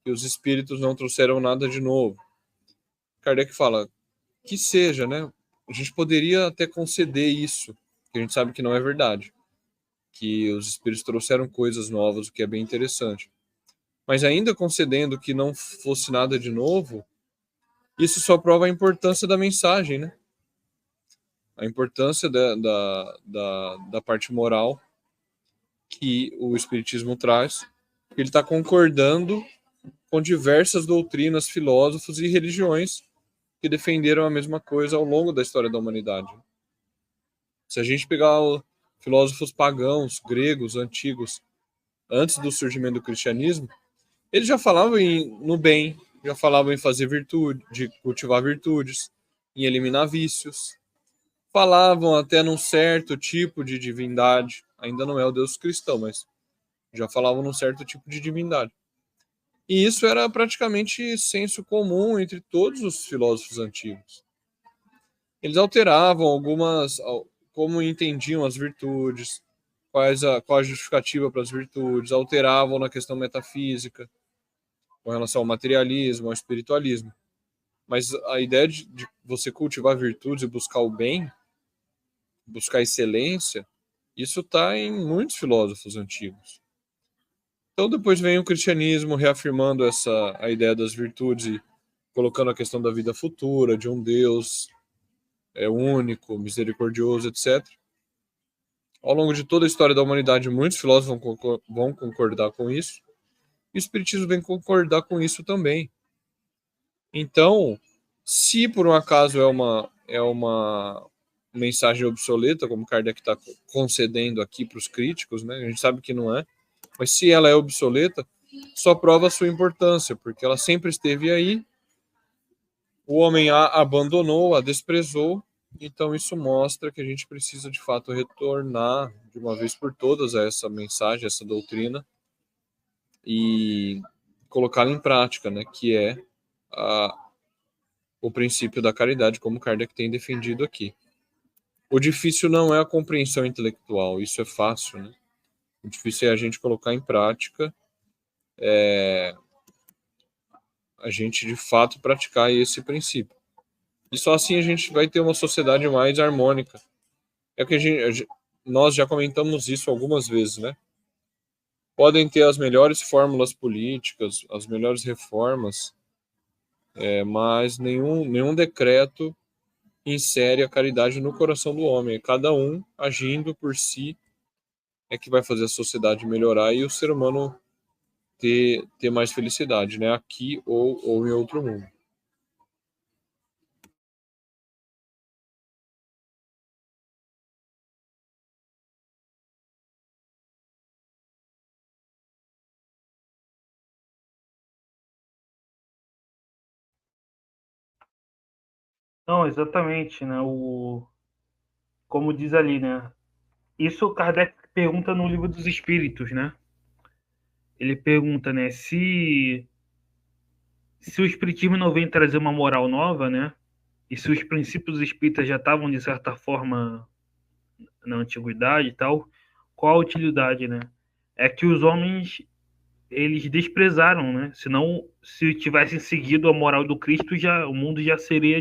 que os espíritos não trouxeram nada de novo. Kardec fala que seja, né? A gente poderia até conceder isso, que a gente sabe que não é verdade, que os espíritos trouxeram coisas novas, o que é bem interessante. Mas ainda concedendo que não fosse nada de novo, isso só prova a importância da mensagem, né? A importância da parte moral que o Espiritismo traz. Ele está concordando com diversas doutrinas, filósofos e religiões que defenderam a mesma coisa ao longo da história da humanidade. Se a gente pegar filósofos pagãos, gregos, antigos, antes do surgimento do cristianismo, eles já falavam no bem, já falavam em fazer virtude, de cultivar virtudes, em eliminar vícios. Falavam até num certo tipo de divindade. Ainda não é o Deus cristão, mas já falavam num certo tipo de divindade. E isso era praticamente senso comum entre todos os filósofos antigos. Eles alteravam como entendiam as virtudes, qual a justificativa para as virtudes, alteravam na questão metafísica, com relação ao materialismo, ao espiritualismo. Mas a ideia de você cultivar virtudes e buscar o bem, buscar excelência, isso está em muitos filósofos antigos. Então depois vem o cristianismo reafirmando a ideia das virtudes e colocando a questão da vida futura, de um Deus único, misericordioso, etc. Ao longo de toda a história da humanidade, muitos filósofos vão concordar com isso. E o Espiritismo vem concordar com isso também. Então, se por um acaso é uma mensagem obsoleta, como Kardec está concedendo aqui para os críticos, né? A gente sabe que não é, mas se ela é obsoleta, só prova a sua importância, porque ela sempre esteve aí, o homem a abandonou, a desprezou, então isso mostra que a gente precisa de fato retornar de uma vez por todas a essa mensagem, essa doutrina, e colocá-la em prática, né? Que é o princípio da caridade, como Kardec tem defendido aqui. O difícil não é a compreensão intelectual, isso é fácil, né? O difícil é a gente colocar em prática, a gente de fato praticar esse princípio. E só assim a gente vai ter uma sociedade mais harmônica. É que nós já comentamos isso algumas vezes, né? Podem ter as melhores fórmulas políticas, as melhores reformas, mas nenhum decreto insere a caridade no coração do homem. Cada um agindo por si é que vai fazer a sociedade melhorar e o ser humano ter mais felicidade, né? Aqui ou em outro mundo. Não, exatamente, né? Como diz ali, né? Isso Kardec pergunta no Livro dos Espíritos, né? Ele pergunta, né, se o espiritismo não vem trazer uma moral nova, né? E se os princípios espíritas já estavam de certa forma na antiguidade e tal, qual a utilidade, né? É que os homens eles desprezaram, né? Senão, se tivessem seguido a moral do Cristo, o mundo já seria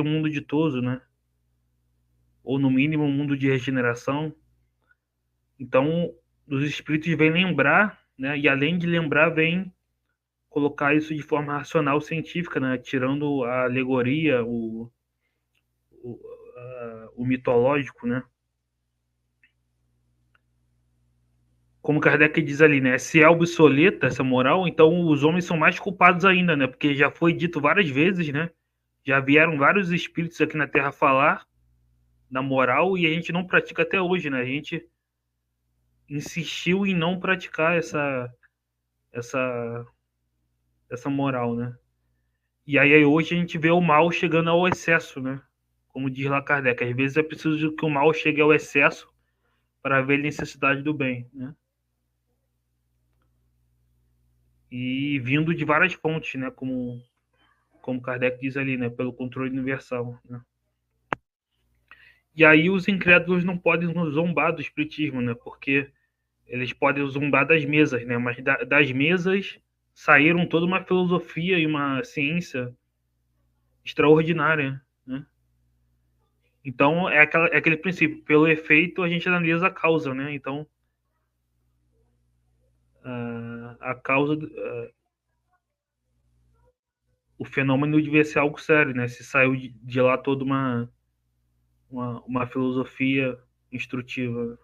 um mundo ditoso, né? Ou no mínimo um mundo de regeneração. Então, os espíritos vêm lembrar, né? E além de lembrar, vem colocar isso de forma racional, científica, né? Tirando a alegoria, o, o mitológico, né? Como Kardec diz ali, né? Se é obsoleta essa moral, então os homens são mais culpados ainda, né? Porque já foi dito várias vezes, né? Já vieram vários espíritos aqui na Terra falar da moral e a gente não pratica até hoje, né? A gente insistiu em não praticar essa, essa moral, né? E aí hoje a gente vê o mal chegando ao excesso, né? Como diz lá Kardec, às vezes é preciso que o mal chegue ao excesso para ver a necessidade do bem, né? E vindo de várias fontes, né? Como Kardec diz ali, né? Pelo controle universal, né? E aí os incrédulos não podem zombar do espiritismo, né? Porque eles podem zombar das mesas, né? Mas das mesas saíram toda uma filosofia e uma ciência extraordinária, né? Então, é aquele princípio, pelo efeito a gente analisa a causa, né? Então, a causa, o fenômeno devia ser algo sério, né? Se saiu de lá toda uma filosofia instrutiva.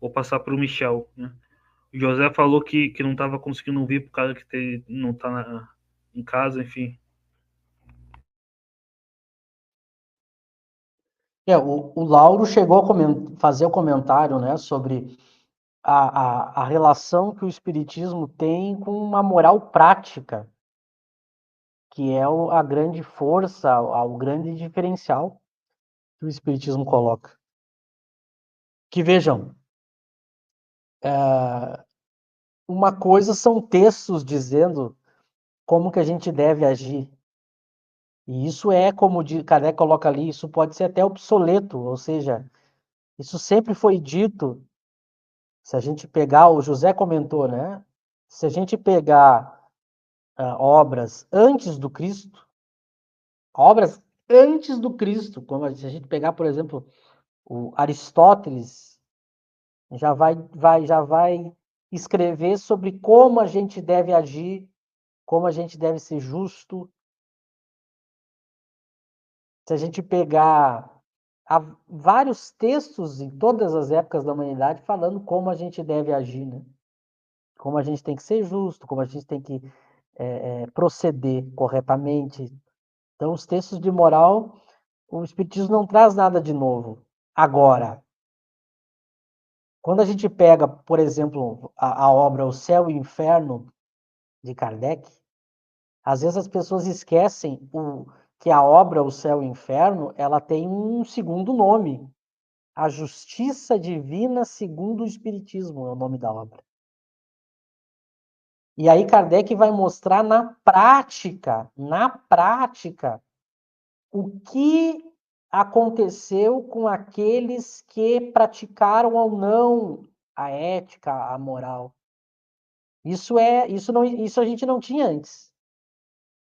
Vou passar para o Michel, né? O José falou que não estava conseguindo ouvir por causa que não está em casa, enfim. O Lauro chegou a fazer o comentário, né, sobre a relação que o Espiritismo tem com uma moral prática, que é a grande força, o grande diferencial que o Espiritismo coloca. Que vejam, uma coisa são textos dizendo como que a gente deve agir. E isso é, como Kardec coloca ali, isso pode ser até obsoleto, ou seja, isso sempre foi dito. Se a gente pegar, o José comentou, né? Se a gente pegar obras antes do Cristo, obras antes do Cristo, como se a gente pegar, por exemplo, o Aristóteles, já vai escrever sobre como a gente deve agir, como a gente deve ser justo. Se a gente pegar há vários textos em todas as épocas da humanidade falando como a gente deve agir, né? Como a gente tem que ser justo, como a gente tem que proceder corretamente. Então, os textos de moral, o Espiritismo não traz nada de novo. Agora, quando a gente pega, por exemplo, a obra O Céu e o Inferno, de Kardec, às vezes as pessoas esquecem que a obra O Céu e o Inferno, ela tem um segundo nome. A Justiça Divina segundo o Espiritismo é o nome da obra. E aí Kardec vai mostrar na prática, o que aconteceu com aqueles que praticaram ou não a ética, a moral. Isso a gente não tinha antes.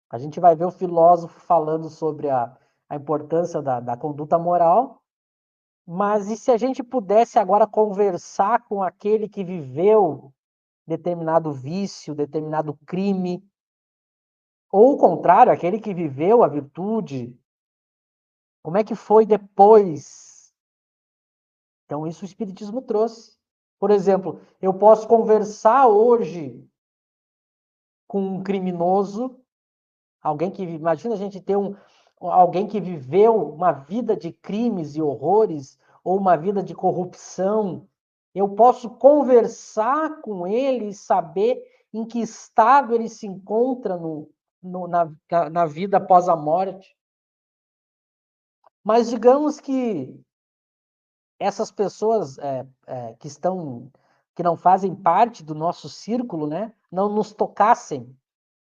A gente vai ver o filósofo falando sobre a importância da conduta moral, mas e se a gente pudesse agora conversar com aquele que viveu determinado vício, determinado crime, ou o contrário, aquele que viveu a virtude, como é que foi depois? Então, isso o Espiritismo trouxe. Por exemplo, eu posso conversar hoje com um criminoso, alguém que, imagina a gente ter alguém que viveu uma vida de crimes e horrores, ou uma vida de corrupção. Eu posso conversar com ele e saber em que estado ele se encontra na vida após a morte. Mas digamos que essas pessoas que não fazem parte do nosso círculo, né, não nos tocassem.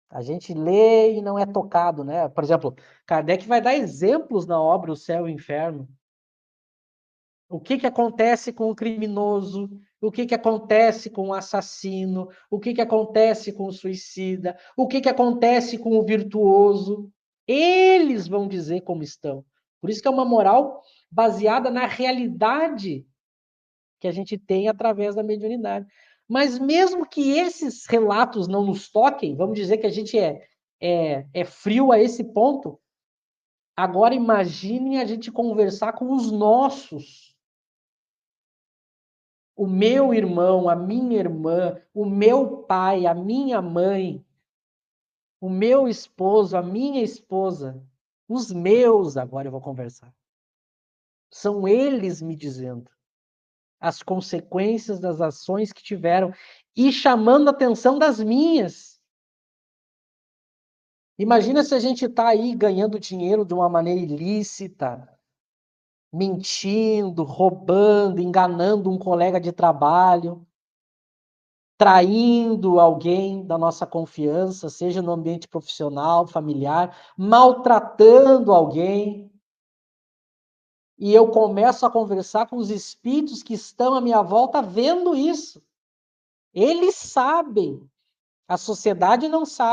A gente lê e não é tocado, né? Por exemplo, Kardec vai dar exemplos na obra O Céu e o Inferno. O que acontece com o criminoso? O que acontece com o assassino? O que acontece com o suicida? O que acontece com o virtuoso? Eles vão dizer como estão. Por isso que é uma moral baseada na realidade que a gente tem através da mediunidade. Mas mesmo que esses relatos não nos toquem, vamos dizer que a gente é frio a esse ponto, agora imagine a gente conversar com os nossos. O meu irmão, a minha irmã, o meu pai, a minha mãe, o meu esposo, a minha esposa, os meus, agora eu vou conversar. São eles me dizendo as consequências das ações que tiveram e chamando a atenção das minhas. Imagina se a gente está aí ganhando dinheiro de uma maneira ilícita, mentindo, roubando, enganando um colega de trabalho, traindo alguém da nossa confiança, seja no ambiente profissional, familiar, maltratando alguém. E eu começo a conversar com os espíritos que estão à minha volta vendo isso. Eles sabem A sociedade não sabe